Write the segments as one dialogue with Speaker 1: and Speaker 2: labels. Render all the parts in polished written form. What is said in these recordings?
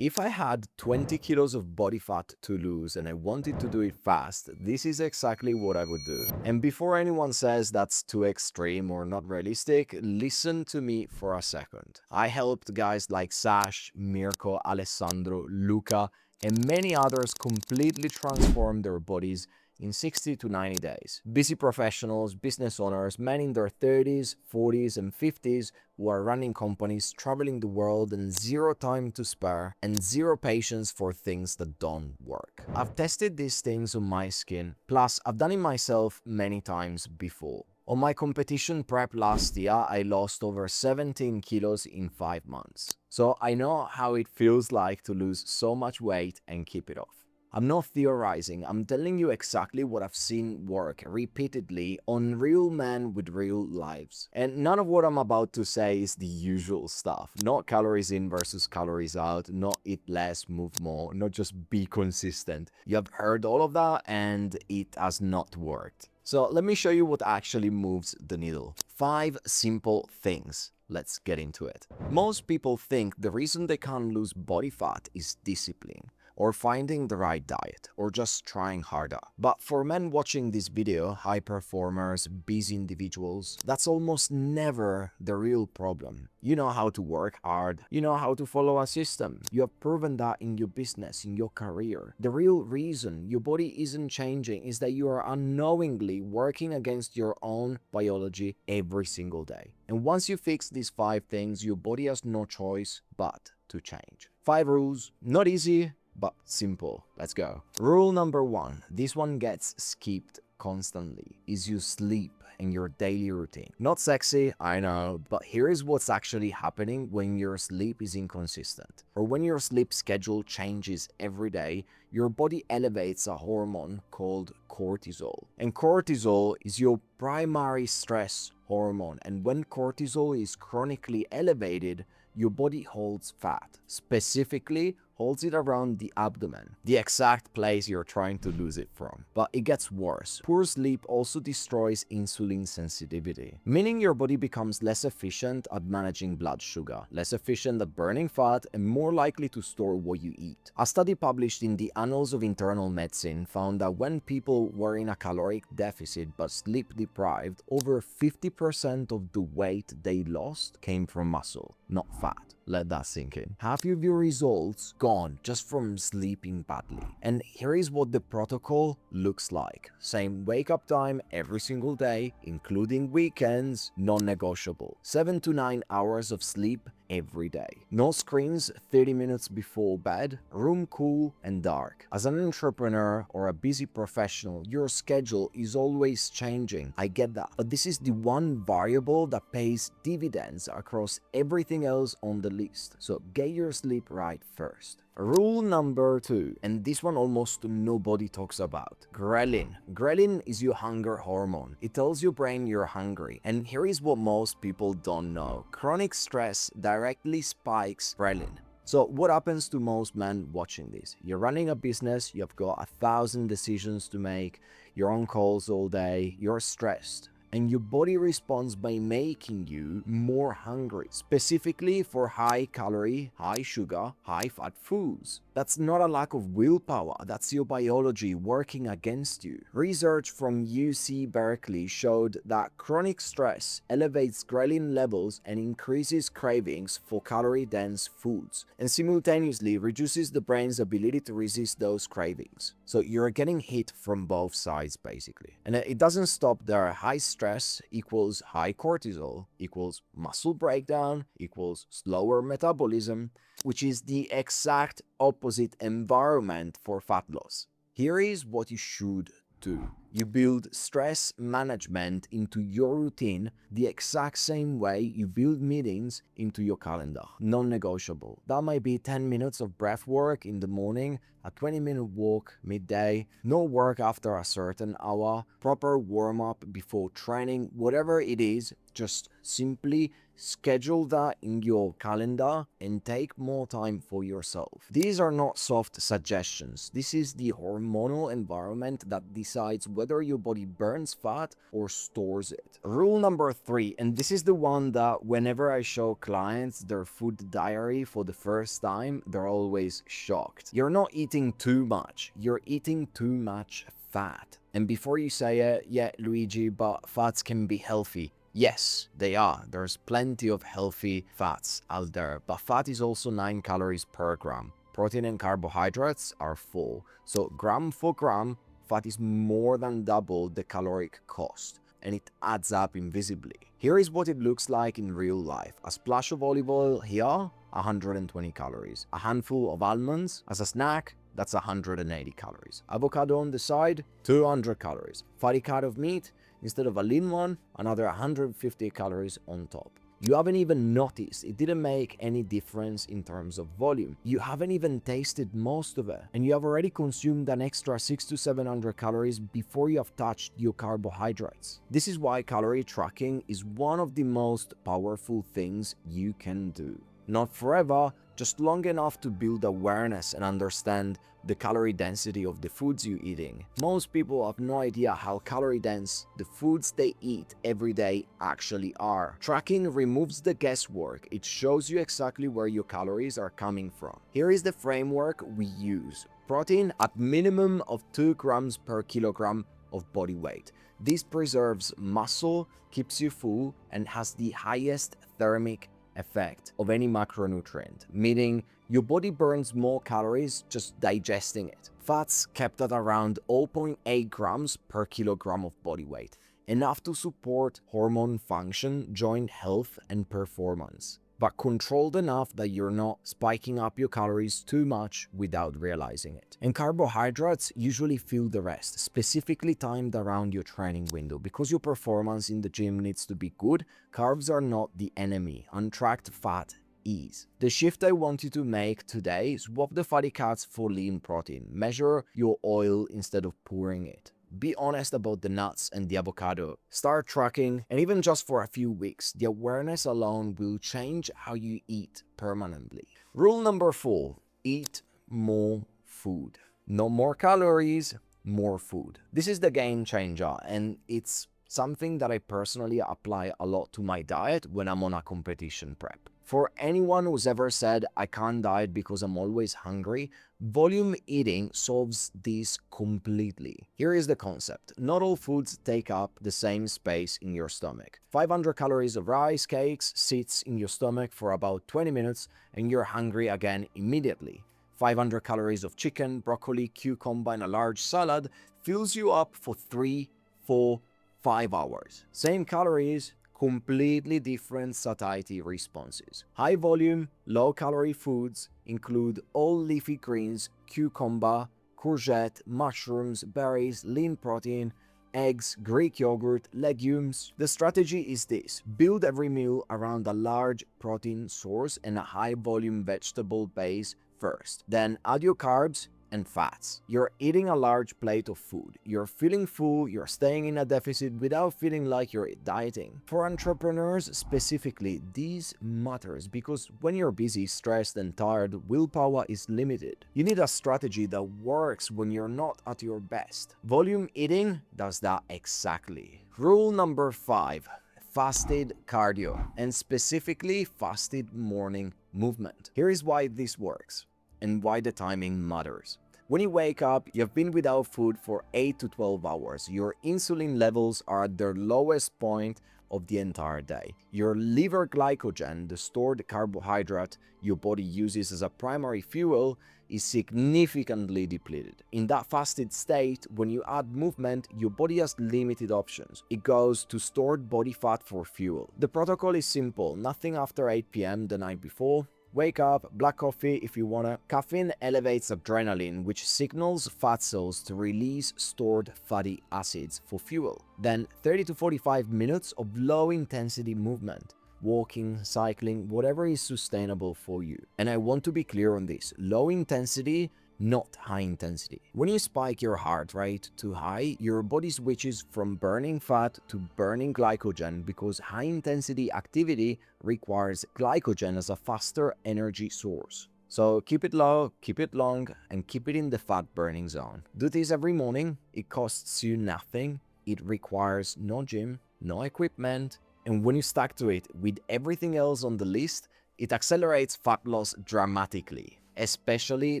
Speaker 1: If I had 20 kilos of body fat to lose and I wanted to do it fast, this is exactly what I would do. And before anyone says that's too extreme or not realistic, listen to me for a second. I helped guys like Sash, Mirko, Alessandro, Luca, and many others completely transform their bodies in 60 to 90 days. Busy professionals, business owners, men in their 30s, 40s, and 50s who are running companies, traveling the world, and zero time to spare, and zero patience for things that don't work. I've tested these things on my skin, plus I've done it myself many times before. On my competition prep last year, I lost over 17 kilos in 5 months. So I know how it feels like to lose so much weight and keep it off. I'm not theorizing, I'm telling you exactly what I've seen work repeatedly on real men with real lives. And none of what I'm about to say is the usual stuff. Not calories in versus calories out, not eat less, move more, not just be consistent. You have heard all of that and it has not worked. So let me show you what actually moves the needle. 5 simple things. Let's get into it. Most people think the reason they can't lose body fat is discipline, or finding the right diet, or just trying harder. But for men watching this video, high performers, busy individuals, that's almost never the real problem. You know how to work hard, you know how to follow a system. You have proven that in your business, in your career. The real reason your body isn't changing is that you are unknowingly working against your own biology every single day. And once you fix these 5 things, your body has no choice but to change. 5 rules, not easy, but simple. Let's go. Rule number 1, this one gets skipped constantly, is you sleep and your daily routine. Not sexy, I know, but here is what's actually happening when your sleep is inconsistent. Or when your sleep schedule changes every day, your body elevates a hormone called cortisol. And cortisol is your primary stress hormone, and when cortisol is chronically elevated, your body holds fat, specifically holds it around the abdomen, the exact place you're trying to lose it from. But it gets worse. Poor sleep also destroys insulin sensitivity, meaning your body becomes less efficient at managing blood sugar, less efficient at burning fat, and more likely to store what you eat. A study published in the Annals of Internal Medicine found that when people were in a caloric deficit but sleep deprived, over 50% of the weight they lost came from muscle, not fat. Let that sink in. Half of your results gone just from sleeping badly. And here is what the protocol looks like. Same wake up time every single day, including weekends, non-negotiable. 7 to 9 hours of sleep every day. No screens 30 minutes before bed, room cool and dark. As an entrepreneur or a busy professional, your schedule is always changing. I get that. But this is the one variable that pays dividends across everything else on the list. So get your sleep right first. Rule number 2, and this one almost nobody talks about. Ghrelin. Ghrelin is your hunger hormone. It tells your brain you're hungry. And here is what most people don't know. Chronic stress directly spikes ghrelin. So what happens to most men watching this? You're running a business, you've got 1,000 decisions to make, you're on calls all day, you're stressed. And your body responds by making you more hungry, specifically for high calorie, high sugar, high fat foods. That's not a lack of willpower, that's your biology working against you. Research from UC Berkeley showed that chronic stress elevates ghrelin levels and increases cravings for calorie-dense foods, and simultaneously reduces the brain's ability to resist those cravings. So you're getting hit from both sides basically. And it doesn't stop there. High stress equals high cortisol equals muscle breakdown equals slower metabolism, which is the exact opposite environment for fat loss. Here is what you should do. You build stress management into your routine the exact same way you build meetings into your calendar. Non-negotiable. That might be 10 minutes of breath work in the morning, a 20-minute walk midday, no work after a certain hour, proper warm-up before training, whatever it is, just simply Schedule that in your calendar and take more time for yourself. These are not soft suggestions. This is the hormonal environment that decides whether your body burns fat or stores it. Rule number 3, and this is the one that whenever I show clients their food diary for the first time, they're always shocked. You're not eating too much, you're eating too much fat. And before you say it, yeah, Luigi, but fats can be healthy. Yes, they are. There's plenty of healthy fats out there, but fat is also 9 calories per gram. Protein and carbohydrates are 4. So gram for gram, fat is more than double the caloric cost, and it adds up invisibly. Here is what it looks like in real life. A splash of olive oil here, 120 calories. A handful of almonds as a snack, that's 180 calories. Avocado on the side, 200 calories. Fatty cut of meat, instead of a lean one, another 150 calories on top. You haven't even noticed, it didn't make any difference in terms of volume. You haven't even tasted most of it, and you have already consumed an extra 600 to 700 calories before you have touched your carbohydrates. This is why calorie tracking is one of the most powerful things you can do. Not forever, just long enough to build awareness and understand the calorie density of the foods you're eating. Most people have no idea how calorie dense the foods they eat every day actually are. Tracking removes the guesswork. It shows you exactly where your calories are coming from. Here is the framework we use. Protein at minimum of 2 grams per kilogram of body weight. This preserves muscle, keeps you full, and has the highest thermic effect of any macronutrient, meaning your body burns more calories just digesting it. Fats kept at around 0.8 grams per kilogram of body weight, enough to support hormone function, joint health, and performance, but controlled enough that you're not spiking up your calories too much without realizing it. And carbohydrates usually fill the rest, specifically timed around your training window. Because your performance in the gym needs to be good, carbs are not the enemy. Untracked fat is. The shift I want you to make today is swap the fatty cuts for lean protein. Measure your oil instead of pouring it. Be honest about the nuts and the avocado. Start tracking, and even just for a few weeks, the awareness alone will change how you eat permanently. Rule number 4, eat more food. No more calories, more food. This is the game changer, and it's something that I personally apply a lot to my diet when I'm on a competition prep. For anyone who's ever said, I can't diet because I'm always hungry, volume eating solves this completely. Here is the concept. Not all foods take up the same space in your stomach. 500 calories of rice cakes sits in your stomach for about 20 minutes and you're hungry again immediately. 500 calories of chicken, broccoli, cucumber, and a large salad fills you up for 3, 4, 5 hours. Same calories, completely different satiety responses. High volume, low calorie foods include all leafy greens, cucumber, courgette, mushrooms, berries, lean protein, eggs, Greek yogurt, legumes. The strategy is this: build every meal around a large protein source and a high volume vegetable base first. Then add your carbs and fats. You're eating a large plate of food. You're feeling full, you're staying in a deficit without feeling like you're dieting. For entrepreneurs specifically, this matters because when you're busy, stressed, and tired, willpower is limited. You need a strategy that works when you're not at your best. Volume eating does that exactly. Rule number 5. Fasted cardio, and specifically fasted morning movement. Here is why this works and why the timing matters. When you wake up, you've been without food for 8 to 12 hours. Your insulin levels are at their lowest point of the entire day. Your liver glycogen, the stored carbohydrate your body uses as a primary fuel, is significantly depleted. In that fasted state, when you add movement, your body has limited options. It goes to stored body fat for fuel. The protocol is simple: nothing after 8 p.m. the night before. Wake up, black coffee if you wanna. Caffeine elevates adrenaline, which signals fat cells to release stored fatty acids for fuel. Then 30 to 45 minutes of low-intensity movement. Walking, cycling, whatever is sustainable for you. And I want to be clear on this. Low intensity not high intensity. When you spike your heart rate too high, your body switches from burning fat to burning glycogen because high intensity activity requires glycogen as a faster energy source. So keep it low, keep it long, and keep it in the fat burning zone. Do this every morning. It costs you nothing. It requires no gym, no equipment, and when you stack to it with everything else on the list, it accelerates fat loss dramatically, especially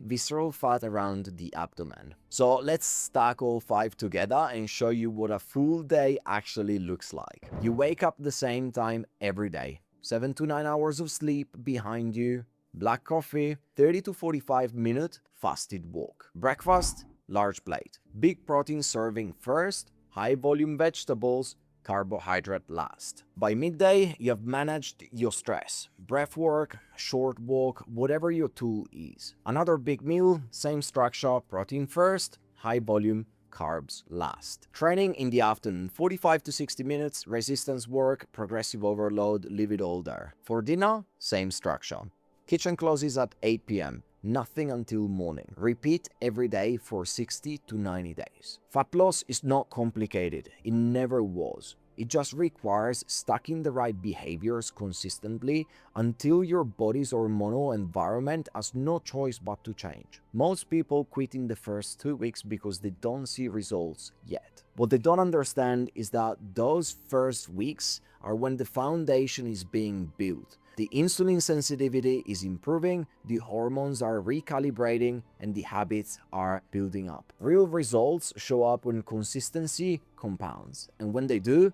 Speaker 1: visceral fat around the abdomen. So let's stack all 5 together and show you what a full day actually looks like. You wake up the same time every day, 7 to 9 hours of sleep behind you, black coffee, 30 to 45-minute fasted walk. Breakfast, large plate. Big protein serving first, high volume vegetables, carbohydrate last. By midday, you have managed your stress. Breath work, short walk, whatever your tool is. Another big meal, same structure, protein first, high volume, carbs last. Training in the afternoon, 45 to 60 minutes, resistance work, progressive overload, leave it all there. For dinner, same structure. Kitchen closes at 8 p.m. Nothing until morning. Repeat every day for 60 to 90 days. Fat loss is not complicated. It never was. It just requires stacking the right behaviors consistently until your body's hormonal environment has no choice but to change. Most people quit in the first 2 weeks because they don't see results yet. What they don't understand is that those first weeks are when the foundation is being built. The insulin sensitivity is improving, the hormones are recalibrating, and the habits are building up. Real results show up when consistency compounds, and when they do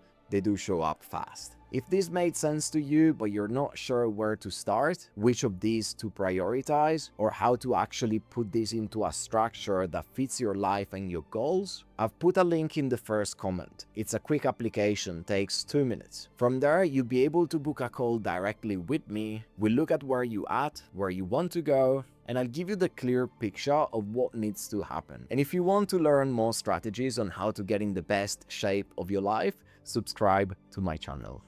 Speaker 1: show up fast. If this made sense to you, but you're not sure where to start, which of these to prioritize, or how to actually put this into a structure that fits your life and your goals, I've put a link in the first comment. It's a quick application, takes 2 minutes. From there, you'll be able to book a call directly with me. We'll look at where you at, where you want to go, and I'll give you the clear picture of what needs to happen. And if you want to learn more strategies on how to get in the best shape of your life, subscribe to my channel.